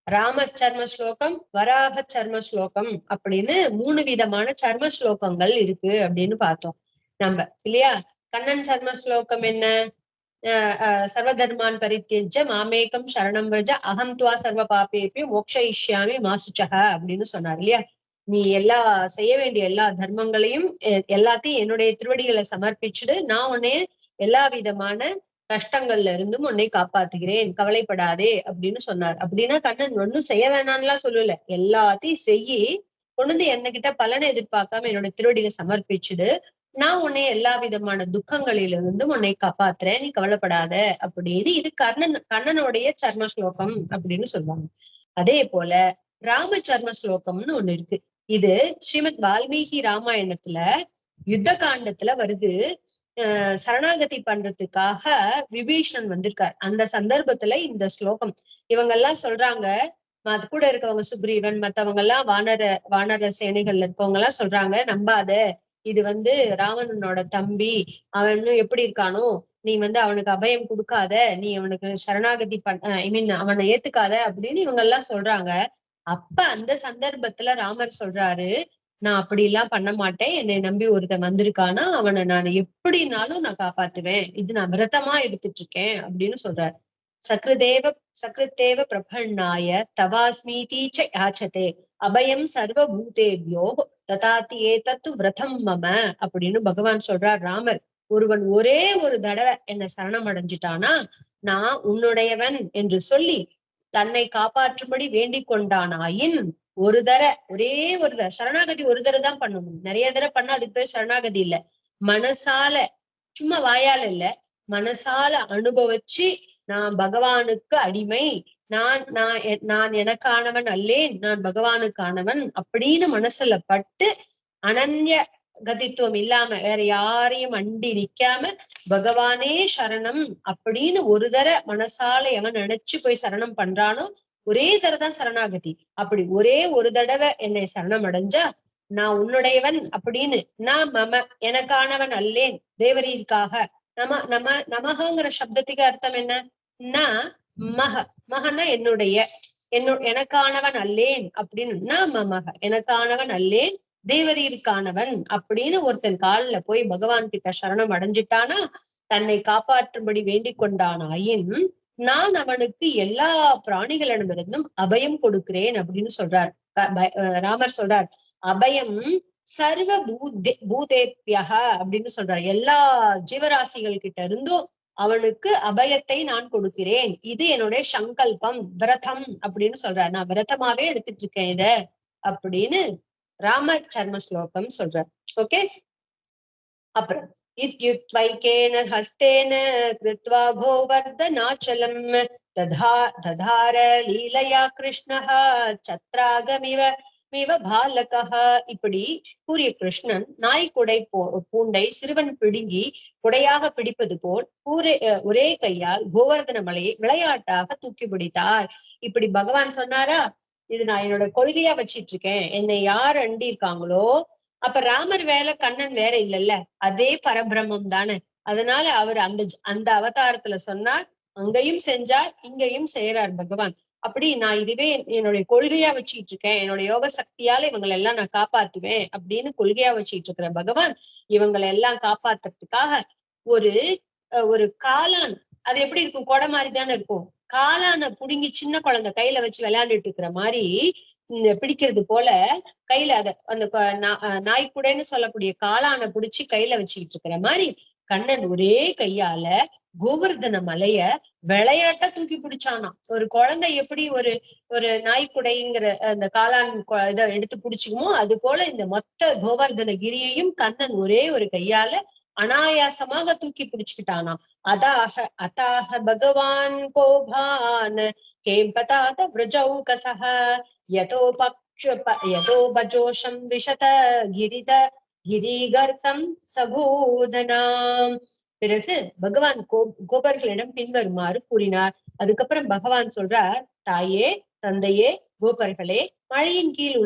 ராம சர்ம ஸ்லோகம், வராக சர்ம ஸ்லோகம் அப்படின்னு 3 விதமான சர்ம ஸ்லோகங்கள் இருக்கு அப்படின்னு பார்த்தோம் நம்ம, இல்லையா? கண்ணன் சர்ம ஸ்லோகம் என்ன? சர்வதர்மான் பரித்யஜ்ய மாமேகம் சரணம் விரஜ அகம் துவா சர்வ பாபேபியோ மோக்ஷயிஷ்யாமி மா சுச்சக அப்படின்னு சொன்னார், இல்லையா? நீ செய்ய வேண்டிய எல்லா தர்மங்களையும் எல்லாத்தையும் என்னுடைய திருவடிகளை சமர்ப்பிச்சுடு, நான் உன்னைய எல்லா விதமான கஷ்டங்கள்ல இருந்தும் உன்னை காப்பாத்துகிறேன், கவலைப்படாதே அப்படின்னு சொன்னார். அப்படின்னா கண்ணன் ஒன்னும் செய்ய வேணாம்லாம் சொல்லல, எல்லாத்தையும் செய்யி கொண்டு என்கிட்ட பலனை எதிர்பார்க்காம என்னோட திருவடிகளை சமர்ப்பிச்சுடு, நான் உன்னை எல்லா விதமான துக்கங்களிலிருந்தும் உன்னை காப்பாத்துறேன், நீ கவலைப்படாத அப்படின்னு. இது கண்ணனுடைய சர்ம ஸ்லோகம் அப்படின்னு சொல்லுவாங்க. அதே போல ராம சர்ம ஸ்லோகம்னு ஒண்ணு இருக்கு. இது ஸ்ரீமத் வால்மீகி ராமாயணத்துல யுத்த காண்டத்துல வருது. சரணாகதி பண்றதுக்காக விபீஷணன் வந்திருக்கார். அந்த சந்தர்ப்பத்துல இந்த ஸ்லோகம் இவங்க எல்லாம் சொல்றாங்க, அது கூட இருக்கவங்க சுக்ரீவன் மத்தவங்க எல்லாம் வானர சேனைகள்ல இருக்கவங்க எல்லாம் சொல்றாங்க, நம்பாத, இது ராவணனோட தம்பி, அவன் எப்படி இருக்கானோ, நீ அவனுக்கு அபயம் கொடுக்காத, நீ அவனுக்கு சரணாகதி அவனை ஏத்துக்காத அப்படின்னு இவங்க எல்லாம் சொல்றாங்க. அப்ப அந்த சந்தர்ப்பத்துல ராமர் சொல்றாரு, நான் அப்படி எல்லாம் பண்ண மாட்டேன், என்னை நம்பி ஒருத்தன் வந்திருக்கானா அவனை நான் எப்படினாலும் நான் காப்பாத்துவேன், இது நான் விரதமா எடுத்துட்டு இருக்கேன் அப்படின்னு சொல்றாரு. சக்ருதேவ பிரபன்னாய தவாஸ்மீதீச்ச யாச்சதே அபயம் சர்வபூதேபியோ ததாதி ஏதத்து விரதம் மம அப்படின்னு பகவான் சொல்றார். ராமர், ஒருவன் ஒரே ஒரு தடவை என்ன சரணம் அடைஞ்சிட்டானா நான் உன்னுடையவன் என்று சொல்லி தன்னை காப்பாற்றும்படி வேண்டிக் கொண்டானாயின், ஒரே ஒரு தர சரணாகதி ஒரு தடவை தான் பண்ணணும், நிறைய தடவை பண்ணா அதுக்கு பேர் சரணாகதி இல்ல. மனசால, சும்மா வாயால இல்ல, மனசால அனுபவிச்சு நான் பகவானுக்கு அடிமை, நான் எனக்கானவன் அல்லேன், நான் பகவானுக்கானவன் அப்படின்னு மனசுல பட்டு அனன்ய கதித்துவம் இல்லாம வேற யாரையும் அண்டி நிக்காம பகவானே சரணம் அப்படின்னு ஒரு மனசால எவன் நினைச்சு போய் சரணம் பண்றானோ ஒரே தான் சரணாகதி. அப்படி ஒரே ஒரு தடவை என்னை சரணம் அடைஞ்சா நான் உன்னுடையவன் அப்படின்னு, நான் எனக்கானவன் அல்லேன் தேவரீருக்காக. நமகங்கிற சப்தத்துக்கு அர்த்தம் என்ன? நான் மகனா எனக்கானவன் அல்லேன் அப்படின்னு, நான் மமக எனக்கானவன் அல்லேன் தேவரீருக்கானவன் அப்படின்னு ஒருத்தன் காலில போய் பகவான் கிட்ட சரணம் அடைஞ்சிட்டானா, தன்னை காப்பாற்றும்படி வேண்டிக் கொண்டானாயின் நான் அவனுக்கு எல்லா பிராணிகளிடமிருந்தும் அபயம் கொடுக்கிறேன் அப்படின்னு சொல்றார். ராமர் சொல்றார், அபயம் சர்வ பூதேபியக அப்படின்னு சொல்றார். எல்லா ஜீவராசிகள் கிட்ட இருந்தும் அவனுக்கு அபயத்தை நான் கொடுக்கிறேன், இது என்னுடைய சங்கல்பம், விரதம் அப்படின்னு சொல்றார். நான் விரதமாவே எடுத்துட்டு இருக்கேன் இத அப்படின்னு ராம சர்ம ஸ்லோகம் சொல்றார். ஓகே, அப்புறம் இத்யுத்வைகேன ஹஸ்தேன கிருத்வா கோவர்தனாச்சலம் ததார லீலையா கிருஷ்ணஹ சத்ராகமிவ பாலகஹ. இப்படி கூறிய கிருஷ்ணன் நாய்க்குடை பூண்டை சிறுவன் பிடுங்கி குடையாக பிடிப்பது போல் ஒரே கையால் கோவர்தன மலையை விளையாட்டாக தூக்கி பிடித்தார். இப்படி பகவான் சொன்னாரா, இது நான் என்னோட கொள்கையா வச்சிட்டு இருக்கேன், என்னை யார் அண்டி இருக்காங்களோ, அப்ப ராமர் வேலை கண்ணன் வேற இல்லல்ல, அதே பரபிரம்மம் தானே. அதனால அவர் அந்த அவதாரத்துல சொன்னார், அங்கேயும் செஞ்சார் இங்கேயும் செய்யறார் பகவான். அப்படி நான் இதுவே என்னுடைய கொள்கையா வச்சுட்டு இருக்கேன், என்னோட யோக சக்தியால இவங்களை எல்லாம் நான் காப்பாத்துவேன் அப்படின்னு கொள்கையா வச்சுட்டு இருக்கிற பகவான் இவங்களை எல்லாம் காப்பாத்துறதுக்காக ஒரு காளான், அது எப்படி இருக்கும், கொடை மாதிரி தானே இருக்கும், காளான புடுங்கி சின்ன குழந்தை கையில வச்சு விளையாண்டுட்டு இருக்கிற மாதிரி பிடிக்கிறது போல கையில அந்த நாய்க்குடைன்னு சொல்லக்கூடிய காளான புடிச்சு கையில வச்சுக்கிட்டு இருக்கிற மாதிரி கண்ணன் ஒரே கையால கோவர்தன மலைய விளையாட்டா தூக்கி பிடிச்சானா. ஒரு குழந்தை எப்படி ஒரு நாய்க்குடைங்கிற அந்த காளான் இதை எடுத்து பிடிச்சுக்குமோ அது போல இந்த மொத்த கோவர்தன கிரியையும் கண்ணன் ஒரே ஒரு கையால அனாயாசமாக தூக்கி பிடிச்சுக்கிட்டானா. அதாக பகவான் கோபான் கேம்பதாத விரஜௌகசஹ யதோ பஜோஷம் விஷத கிரித கிரிகர்த்தம் சபோதனாம். பிறகு பகவான் கோபர்களிடம் பின்வருமாறு கூறினார். அதுக்கப்புறம் பகவான் சொல்றார், தாயே, தந்தையே, கோபர்களே, மலையின் கீழ்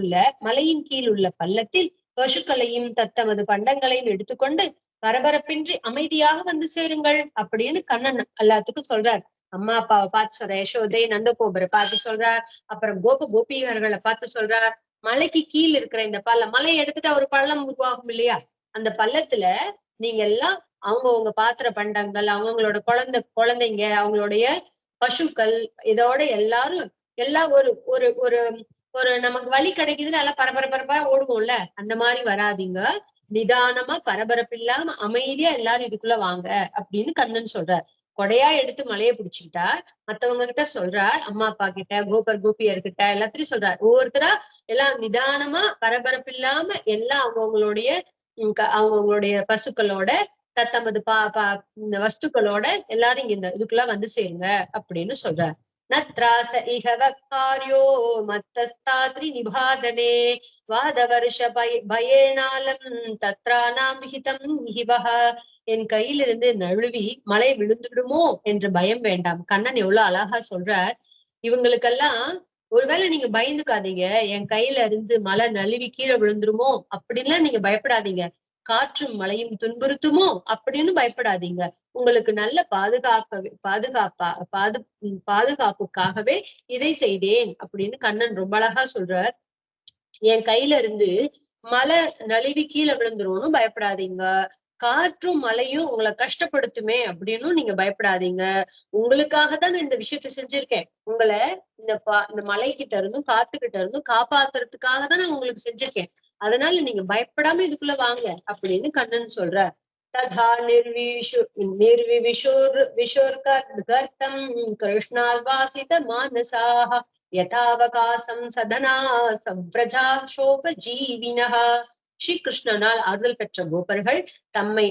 உள்ள பள்ளத்தில் பசுக்களையும் தத்தமது பண்டங்களையும் எடுத்துக்கொண்டு பரபரப்பின்றி அமைதியாக வந்து சேருங்கள் அப்படின்னு கண்ணன் எல்லாத்துக்கும் சொல்றார். அம்மா அப்பாவை பார்த்து சொல்ற, யசோதை நந்தகோபரை பார்த்து சொல்றார். அப்புறம் கோபிகர்களை பார்த்து சொல்றார். மலைக்கு கீழ் இருக்கிற இந்த பள்ளம், மலையை எடுத்துட்டா ஒரு பள்ளம் உருவாகும் இல்லையா, அந்த பள்ளத்துல நீங்க எல்லாம் அவங்கவுங்க பாத்திர பண்டங்கள், அவங்களோட குழந்தைங்க, அவங்களுடைய பசுக்கள், இதோட எல்லாரும் எல்லாம் ஒரு ஒரு ஒரு ஒரு நமக்கு வழி கிடைக்குதுன்னு எல்லாம் பரபரப்பா ஓடுவோம்ல, அந்த மாதிரி வராதிங்க. நிதானமா பரபரப்பு இல்லாம அமைதியா எல்லாரும் இதுக்குள்ள வாங்க அப்படின்னு கண்ணன் சொல்றார். கொடையா எடுத்து மலையை பிடிச்சுக்கிட்டா மத்தவங்க கிட்ட சொல்றார், அம்மா அப்பா கிட்ட, கோபியர் கிட்ட எல்லாத்தையும் சொல்றார். ஒவ்வொருத்தரா எல்லாம் நிதானமா பரபரப்பு இல்லாம எல்லாம் அவங்கவுங்களுடைய பசுக்களோட தத்தமது வஸ்துக்களோட எல்லாரும் இங்க இதுக்குள்ள வந்து சேருங்க அப்படின்னு சொல்றார். நத்ராச இகவக்காரியோ மத்தஸ்தாத்ரி நிபாதனே வாதவர்ஷ பயேனாலம் தத்ரானாம் விஹிதம் ஹிவஹ. என் கையிலிருந்து நழுவி மழை விழுந்துடுமோ என்று பயம் வேண்டாம். கண்ணன் எவ்வளவு அழகா சொல்றார். இவங்களுக்கெல்லாம் ஒருவேளை நீங்க பயந்துக்காதீங்க, என் கையில இருந்து மழை நழுவி கீழே விழுந்துருமோ அப்படின்லாம் நீங்க பயப்படாதீங்க. காற்றும் மழையும் துன்புறுத்துமோ அப்படின்னு பயப்படாதீங்க. உங்களுக்கு நல்ல பாதுகாப்புக்காகவே இதை செய்தேன் அப்படின்னு கண்ணன் ரொம்ப அழகா சொல்றார். என் கையில இருந்து மழை நழுவி கீழே விழுந்துரும்னு பயப்படாதீங்க. காற்றும் மழையும் உங்களை கஷ்டப்படுத்துமே அப்படின்னு நீங்க பயப்படாதீங்க. உங்களுக்காக தான் இந்த விஷயத்த செஞ்சிருக்கேன். உங்களை இந்த மலைக்கிட்ட இருந்தும் காத்துக்கிட்ட இருந்தும் காப்பாத்துறதுக்காக தான் நான் உங்களுக்கு செஞ்சிருக்கேன். அதனால நீங்க பயப்படாம இதுக்குள்ள வாங்க அப்படின்னு கண்ணன் சொல்ற. ததா விஷோர்கர்த்தம் கிருஷ்ணால்வாசித மானசாக யதாவகாசம் சதனா சவ்ரஜா சோபஜீவினஹ. ஸ்ரீகிருஷ்ணனால் ஆறுதல் பெற்ற கோபர்கள் தம்மை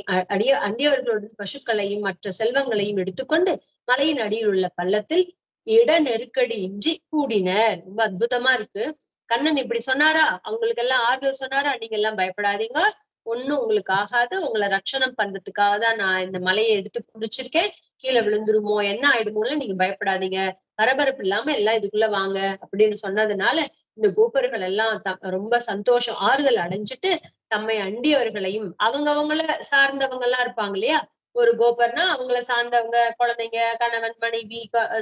அண்டியவர்களோட பசுக்களையும் மற்ற செல்வங்களையும் எடுத்துக்கொண்டு மலையின் அடியில் உள்ள பள்ளத்தில் இட நெருக்கடியின்றி கூடினர். ரொம்ப அற்புதமா இருக்கு. கண்ணன் இப்படி சொன்னாரா, அவங்களுக்கு எல்லாம் ஆறுதல் சொன்னாரா, நீங்க எல்லாம் பயப்படாதீங்க, ஒண்ணும் உங்களுக்கு ஆகாது, உங்களை ரட்சணம் பண்றதுக்காக தான் நான் இந்த மலையை எடுத்து புடிச்சிருக்கேன், கீழே விழுந்துருமோ என்ன ஆயிடுமோன்னு நீங்க பயப்படாதீங்க, பரபரப்பு இல்லாம எல்லாம் இதுக்குள்ள வாங்க அப்படின்னு சொன்னதுனால இந்த கோபர்கள் எல்லாம் ரொம்ப சந்தோஷம், ஆறுதல் அடைஞ்சிட்டு தம்மை அண்டியவர்களையும் அவங்கள சார்ந்தவங்க எல்லாம் இருப்பாங்க இல்லையா, ஒரு கோபர்னா அவங்கள சார்ந்தவங்க, குழந்தைங்க, கணவன், மனைவி,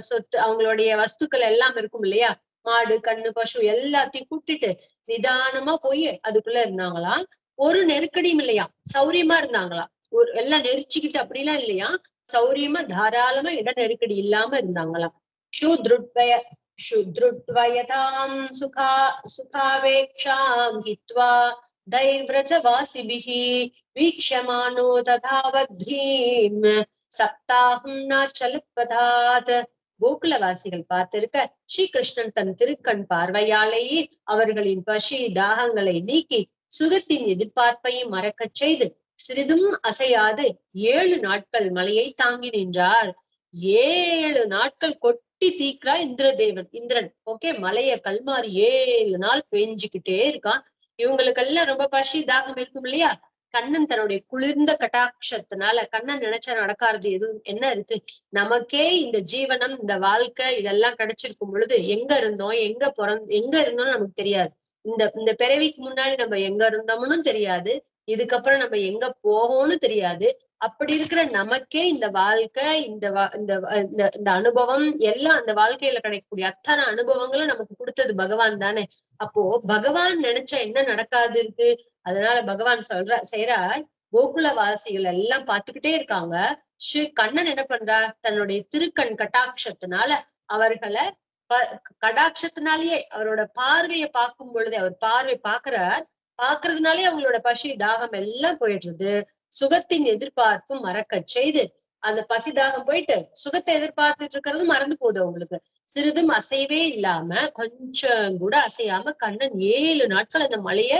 சொத்து, அவங்களுடைய வஸ்துக்கள் எல்லாம் இருக்கும் இல்லையா, மாடு, கண்ணு, பசு எல்லாத்தையும் கூட்டிட்டு நிதானமா போய் அதுக்குள்ள இருந்தாங்களாம். ஒரு நெருக்கடியும் இல்லையா, சௌரியமா இருந்தாங்களாம். ஒரு எல்லாம் நெரிச்சுக்கிட்டு அப்படிலாம் இல்லையா, சௌரியமா தாராளமா இட நெருக்கடி இல்லாம இருந்தாங்களாம். சுத்ருட்வயதாம் சுகாவேக்ஷாம் ஹித்வா தைர்வ்ரஜவாசிபிஹி வீக்ஷமானோ ததாவத்ரீம் சப்தாஹம் நாச்சலத்வதாத். கோகுலவாசிகள் பார்த்திருக்க ஸ்ரீகிருஷ்ணன் தன் திருக்கண் பார்வையாலேயே அவர்களின் பசி தாகங்களை நீக்கி சுகத்தின் எதிர்பார்ப்பையும் மறக்கச் செய்து சிறிதும் அசையாது 7 நாட்கள் மலையை தாங்கி நின்றார். 7 நாட்கள் கொட்டி தீக்கிறா இந்திரன். ஓகே, மலைய கல்மாரி 7 நாள் பெஞ்சுக்கிட்டே இருக்கான். இவங்களுக்கெல்லாம் ரொம்ப பசி தாகம் இருக்கும் இல்லையா, கண்ணன் தன்னுடைய குளிர்ந்த கட்டாட்சத்தினால, கண்ணன் நினைச்சா நடக்காது எதுவும் என்ன இருக்கு, நமக்கே இந்த ஜீவனம், இந்த வாழ்க்கை இதெல்லாம் கிடைச்சிருக்கும் பொழுது எங்க இருந்தோம், எங்க இருந்தோம்னு நமக்கு தெரியாது. இந்த பிறவிக்கு முன்னாடி நம்ம எங்க இருந்தோம்னு தெரியாது, இதுக்கப்புறம் நம்ம எங்க போவோம்னு தெரியாது. அப்படி இருக்கிற நமக்கே இந்த வாழ்க்கை, இந்த அனுபவம் எல்லாம், அந்த வாழ்க்கையில கிடைக்கக்கூடிய அத்தனை அனுபவங்களும் நமக்கு கொடுத்தது பகவான் தானே. அப்போ பகவான் நினைச்சா என்ன நடக்காது இருக்கு. அதனால பகவான் செய்யறார், கோகுலவாசிகள் எல்லாம் பார்த்துக்கிட்டே இருக்காங்க. ஸ்ரீ கண்ணன் என்ன பண்றார், தன்னுடைய திருக்கண் கட்டாட்சத்தினால அவர்களை கடாட்சத்தினாலேயே அவரோட பார்வையை பார்க்கும் பொழுதே, அவர் பார்வை பாக்குறதுனாலே அவங்களோட பசி தாகம் எல்லாம் போயிடுறது. சுகத்தின் எதிர்பார்ப்பும் மறக்க செய்து, அந்த பசி தாகம் போயிட்டு சுகத்தை எதிர்பார்த்துட்டு இருக்கிறது மறந்து போகுது அவங்களுக்கு. சிறிதும் அசைவே இல்லாம, கொஞ்சம் கூட அசையாம கண்ணன் 7 நாட்கள் அந்த மலைய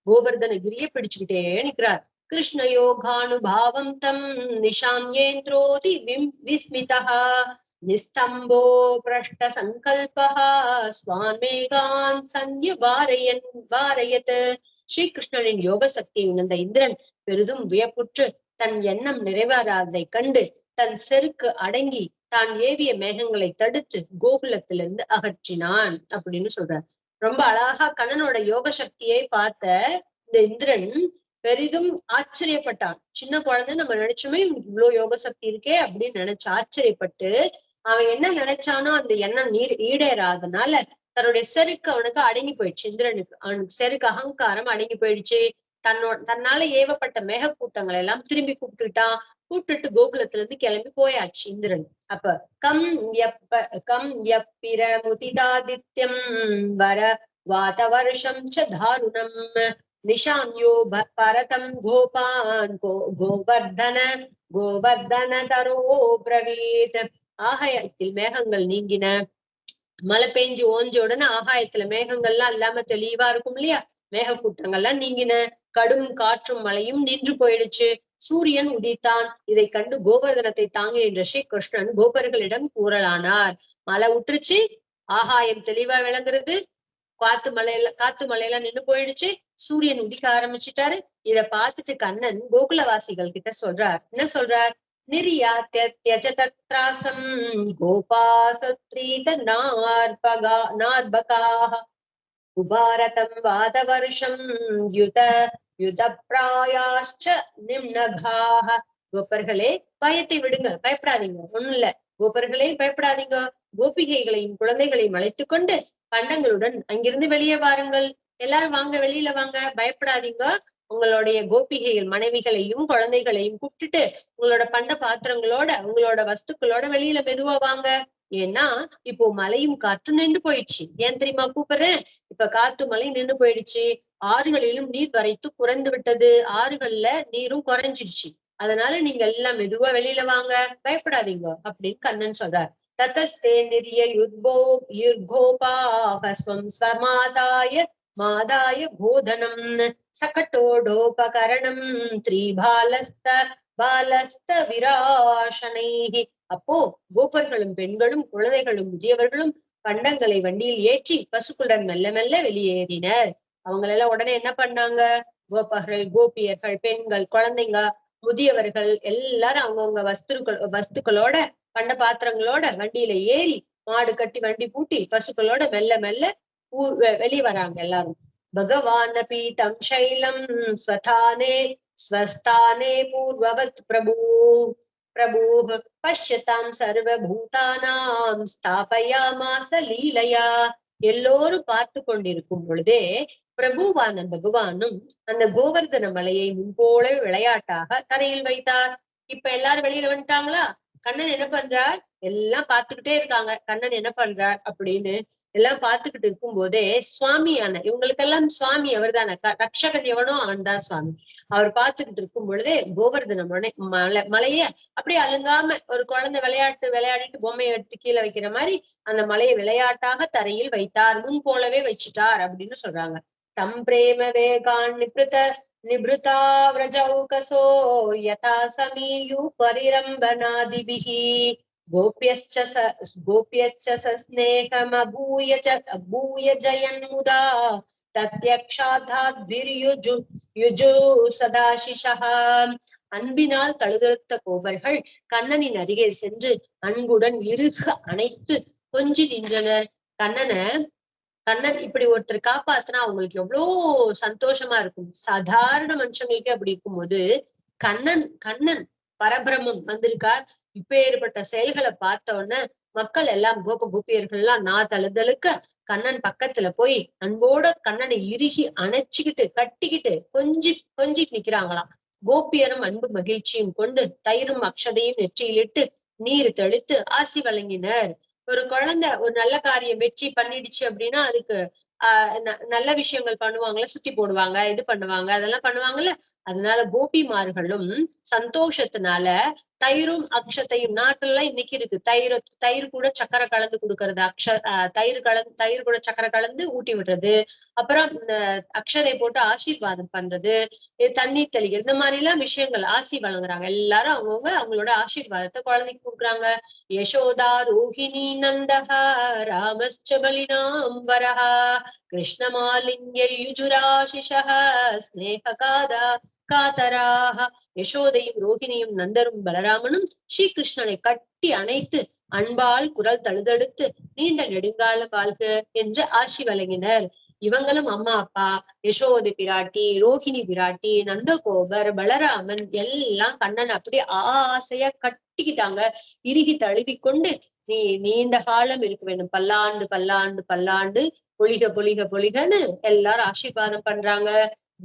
கோவர்தனகிரிய பிடிச்சுக்கிட்டே நிக்கிறார். கிருஷ்ணயோகானுபாவம் தம் நிஷாம்யேந்திரோதி விஸ்மிதः நிஸ்தம்போ பிரஷ்ட சங்கல்பः ஸ்வான்மேகான் வாரயத். ஸ்ரீகிருஷ்ணனின் யோக சக்தியை உணர்ந்த இந்திரன் பெரிதும் வியப்புற்று தன் எண்ணம் நிறைவேறாததை கண்டு தன் செருக்கு அடங்கி தான் ஏவிய மேகங்களை தடுத்து கோகுலத்திலிருந்து அகற்றினான் அப்படின்னு சொல்றார். ரொம்ப அழகா கண்ணனோட யோக சக்தியை பார்த்த இந்த இந்திரன் பெரிதும் ஆச்சரியப்பட்டான். சின்ன குழந்தை நம்ம நினைச்சுமே இவ்வளவு யோக சக்தி இருக்கே அப்படின்னு நினைச்சு ஆச்சரியப்பட்டு அவன் என்ன நினைச்சானோ அந்த எண்ணம் ஈடேறாதனால தன்னுடைய செருக்கு அவனுக்கு அடங்கி போயிடுச்சு. இந்திரனுக்கு அவனுக்கு செருக்கு அகங்காரம் அடங்கி போயிடுச்சு. தன்னால ஏவப்பட்ட மேக கூட்டங்களை எல்லாம் திரும்பி கூப்பிட்டுட்டு கோகுலத்துல இருந்து கிளம்பி போயாச்சு இந்திரன். அப்ப கம் யப்பிர முதிதாதித்யம் வர வாத வருஷம் ச தாருணம் நிஷான்யோ பரதம் கோபான் கோவர்தன தரோ பிரவீத். ஆகாயத்தில் மேகங்கள் நீங்கின. மழை பெஞ்சு ஓஞ்ச உடனே ஆகாயத்துல மேகங்கள்லாம் இல்லாம தெளிவா இருக்கும் இல்லையா, மேக கூட்டங்கள்லாம் நீங்கின. கடும் காற்றும் மழையும் நின்று போயிடுச்சு. சூரியன் உதித்தான். இதை கண்டு கோவர்தனத்தை தாங்குகின்ற ஸ்ரீ கிருஷ்ணன் கோபர்களிடம் கூறலானார். மழை விட்டுருச்சு, ஆகாயம் தெளிவா விளங்குறது, காத்து மலையெல்லாம் நின்னு போயிடுச்சு, சூரியன் உதிக்க ஆரம்பிச்சுட்டாரு. இத பார்த்துட்டு கண்ணன் கோகுலவாசிகள் கிட்ட சொல்றார். என்ன சொல்றார்? நிர்யாத்யஜதத்ராசம் கோபாசத்ரீத நார்பகாஹ உபாரதம் வாதவர்ஷம் யுத பிராயாச்ச நிம்னகாஹ. கோபர்களே பயத்தை விடுங்க, பயப்படாதீங்க, ஒண்ணும் இல்ல. கோபர்களே பயப்படாதீங்க, கோபிகைகளையும் குழந்தைகளையும் அழைத்துக் கொண்டு பண்டங்களுடன் அங்கிருந்து வெளியே வாருங்கள். எல்லாரும் வாங்க, வெளியில வாங்க, பயப்படாதீங்க. உங்களுடைய கோபிகைகள் மனைவிகளையும் குழந்தைகளையும் கூப்பிட்டுட்டு உங்களோட பண்ட பாத்திரங்களோட உங்களோட வஸ்துக்களோட வெளியில மெதுவா வாங்க. ஏன்னா இப்போ மழையும் காற்றும் நின்று போயிடுச்சு. ஏன் தெரியுமா கூப்பிடுறேன்? இப்ப காத்து மழை நின்று போயிடுச்சு. ஆறுகளிலும் நீர் வரைத்து குறைந்து விட்டது. ஆறுகள்ல நீரும் குறைஞ்சிடுச்சு. அதனால நீங்க எல்லாம் மெதுவா வெளியில வாங்க, பயப்படாதீங்க அப்படின்னு கண்ணன் சொல்றார். ததஸ்தே நிரிய யுர்கோபாஹஸ்வம் ஸ்வமாதாய மாதாய போதனம் சகட்டோடோபகரணம் பாலஸ்த விராசனை. அப்போ கோபர்களும் பெண்களும் குழந்தைகளும் முதியவர்களும் பண்டங்களை வண்டியில் ஏற்றி பசுக்களுடன் மெல்ல மெல்ல வெளியேறினர். அவங்களெல்லாம் உடனே என்ன பண்ணாங்க? கோபர்கள், கோபியர்கள், பெண்கள், குழந்தைங்க, முதியவர்கள் எல்லாரும் அவங்கவுங்க வஸ்துக்களோட பண்ட பாத்திரங்களோட வண்டியில ஏறி மாடு கட்டி வண்டி பூட்டி பசுக்களோட மெல்ல மெல்ல வெளியே வராங்க எல்லாரும். பகவான் பீதம் சைலம் ஸ்வஸ்தானே பூர்வவத் பிரபு பஷ்யதாம் சர்வபூதானாம் ஸ்தாபயாமாச லீலையா. எல்லோரும் பார்த்து கொண்டிருக்கும் பொழுதே பிரபுவான பகவானும் அந்த கோவர்தன மலையை முன்போல விளையாட்டாக தரையில் வைத்தார். இப்ப எல்லாரும் வெளியில வந்துட்டாங்களா? கண்ணன் என்ன பண்றார்? எல்லாம் பார்த்துக்கிட்டே இருக்காங்க. கண்ணன் என்ன பண்றார் அப்படின்னு எல்லாம் பார்த்துக்கிட்டு இருக்கும் போதே சுவாமியான இவங்களுக்கெல்லாம் சுவாமி அவர் தானே, ரக்ஷகன் எவனோ அவன் தான் சுவாமி. அவர் பார்த்துக்கிட்டு இருக்கும் பொழுதே கோவர்தன மலைய அப்படியே அழுங்காம ஒரு குழந்தை விளையாடிட்டு பொம்மையை எடுத்து கீழே வைக்கிற மாதிரி அந்த மலையை விளையாட்டாக தரையில் வைத்தார். முன் போலவே வச்சுட்டார் அப்படின்னு சொல்றாங்க. தம் பிரேம வேகான் நிபிருதா விரஜௌகசோ யதா சமீயு பரிரம்பனாதிபிஹி கோப்யச்ச சஸ்நேகமபூய ஜயன்முதா தத்யக்ஷாதாத்பிர்யுஜு சதாசிஷः. அன்பினால் தழுதழுத்த கோபர்கள் கண்ணனின் அருகே சென்று அன்புடன் இறுக அணைத்து கொஞ்சி நின்றனர். கண்ணன் இப்படி ஒருத்தர் காப்பாத்தினா அவங்களுக்கு எவ்வளவு சந்தோஷமா இருக்கும். சாதாரண மனுஷங்களுக்கு அப்படி இருக்கும்போது கண்ணன் பரபிரமம் வந்திருக்கார். இப்ப ஏற்பட்ட செயல்களை பார்த்த உடனே மக்கள் எல்லாம் கோபியர்கள் எல்லாம் நான் தழுதழுக்க கண்ணன் பக்கத்துல போய் அன்போட கண்ணனை இறுகி அணைச்சுக்கிட்டு கட்டிக்கிட்டு கொஞ்சி நிக்கிறாங்களாம். கோபியரும் அன்பு மகிழ்ச்சியும் கொண்டு தயிரும் அக்ஷதையும் நெற்றியிலிட்டு நீர் தெளித்து ஆசி வழங்கினர். ஒரு குழந்தை ஒரு நல்ல காரியம் வெற்றி பண்ணிடுச்சு அப்படின்னா அதுக்கு நல்ல விஷயங்கள் பண்ணுவாங்கல்ல, சுத்தி போடுவாங்க, இது பண்ணுவாங்க, அதெல்லாம் பண்ணுவாங்கல்ல. அதனால கோபிமார்களும் சந்தோஷத்தினால தயிரும் அக்ஷத்தையும் நாட்டுல இன்னைக்கு இருக்கு. தயிர் கூட சக்கரை கலந்து கொடுக்கறது, தயிர் கூட சக்கரை கலந்து ஊட்டி விடுறது. அப்புறம் இந்த அக்ஷதை போட்டு ஆசீர்வாதம் பண்றது, தண்ணீர் தெளிக்கிறது, இந்த மாதிரி எல்லாம் விஷயங்கள் ஆசி வழங்குறாங்க. எல்லாரும் அவங்கவுங்க அவங்களோட ஆசீர்வாதத்தை குழந்தைக்கு கொடுக்குறாங்க. யசோதா ரோஹிணி நந்தஹா ராமஸ்ச பலினாம் வரஹா கிருஷ்ணமாலின்யயுஜுராசிஷः காதராக. யசோதையும் ரோஹிணியும் நந்தரும் பலராமனும் ஸ்ரீகிருஷ்ணனை கட்டி அணைத்து அன்பால் குரல் தழுதெடுத்து நீண்ட நெடுங்கால வாழ்க என்று ஆசி வழங்கினர். இவங்களும் அம்மா அப்பா, யசோதை பிராட்டி, ரோஹிணி பிராட்டி, நந்தகோபர், பலராமன் எல்லாம் கண்ணன் அப்படி ஆசையா கட்டிக்கிட்டாங்க. இறுகி தழுவிக்கொண்டு நீ நீண்ட காலம் இருக்க வேண்டும், பல்லாண்டு பல்லாண்டு பல்லாண்டு, பொலிக பொலிக பொலிகன்னு எல்லாரும் ஆசீர்வாதம் பண்றாங்க.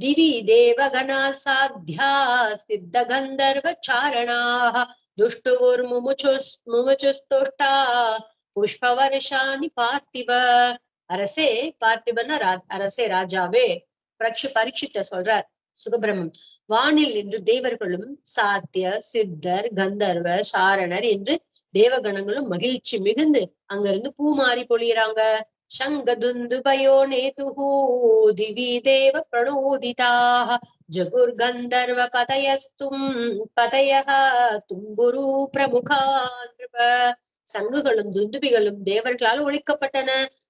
திவி தேவகணா சாத்தியா சித்த கந்தர்வ சாரணாः துஷ்டுர்முமுச்சுஸ்துஷ்டா புஷ்பவர்ஷாணி பார்த்திப. அரசே, பார்த்திபன்னா அரசே, ராஜாவே, பரீட்சித்த சொல்றார் சுகபிரமம். வானில் நின்று தேவர்களும் சாத்திய சித்தர் கந்தர்வ சாரணர் என்று தேவகணங்களும் மகிழ்ச்சி மிகுந்து அங்கிருந்து பூமாரி பொழியறாங்க. சங்கதுந்துபயோ நேதுஹு திவி தேவ பிரணோதிதாः ஜகுர்கந்தர்வ பதயः தும்புரு பிரமுகான். சங்குகளும் துந்துபிகளும் தேவர்களால் ஒழிக்கப்பட்டன.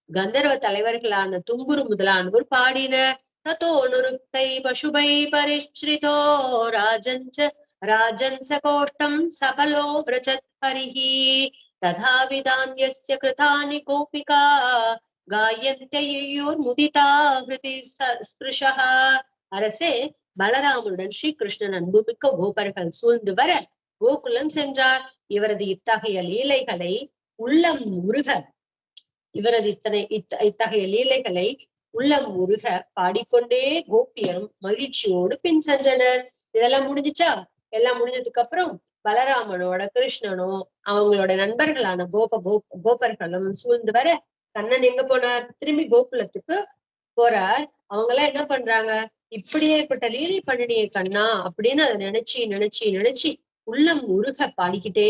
கந்தர்வ தலைவர்களான தும்புரு முதலானோர் பாடினர். ததோ நுருக்தை பசுபை பரிச்ரிதோ ராஜன்ச கோஷ்டம் சபலோ விரஜத் ஹரிஹி ததா விதான்யஸ்ய கிருதானி கோபிகா காயந்த்யோர் முதிதா ஹிருதி ஸ்பிருஷः. அரசே, பலராமனுடன் ஸ்ரீகிருஷ்ணன் அன்புமிக்க கோபர்கள் சூழ்ந்து வர கோகுலம் சென்றார். இவரது இத்தகைய லீலைகளை உள்ளம் உருக உள்ளம் உருக பாடிக்கொண்டே கோபியரும் மகிழ்ச்சியோடு பின் சென்றனர். இதெல்லாம் முடிஞ்சுச்சா? எல்லாம் முடிஞ்சதுக்கு அப்புறம் பலராமனோட கிருஷ்ணனும் அவங்களோட நண்பர்களான கோபர்களும் சூழ்ந்து வர கண்ணன் எங்க போனார்? திரும்பி கோகுலத்துக்கு போறார். அவங்க எல்லாம் என்ன பண்றாங்க? இப்படியே ஏற்பட்ட லீலை பண்ணினியே கண்ணா அப்படின்னு அதை நினைச்சு உள்ளம் உருக பாடிக்கிட்டே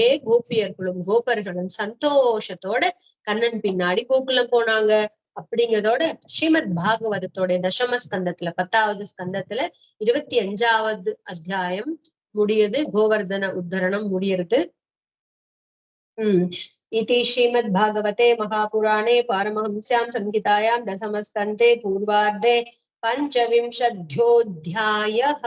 கோபர்களும் சந்தோஷத்தோட கண்ணன் பின்னாடி கோகுலம் போனாங்க. அப்படிங்கிறதோட ஸ்ரீமத் பாகவதத்தோட தசம ஸ்கந்தத்துல 10வது ஸ்கந்தத்துல 25வது அத்தியாயம் முடியுது. கோவர்தன உத்தரணம் முடியுது. इति श्रीमद्भागवते महापुराणे पारमहंस्यां संहितायां दशमस्कन्धे पूर्वार्धे 5विंशोऽध्यायः।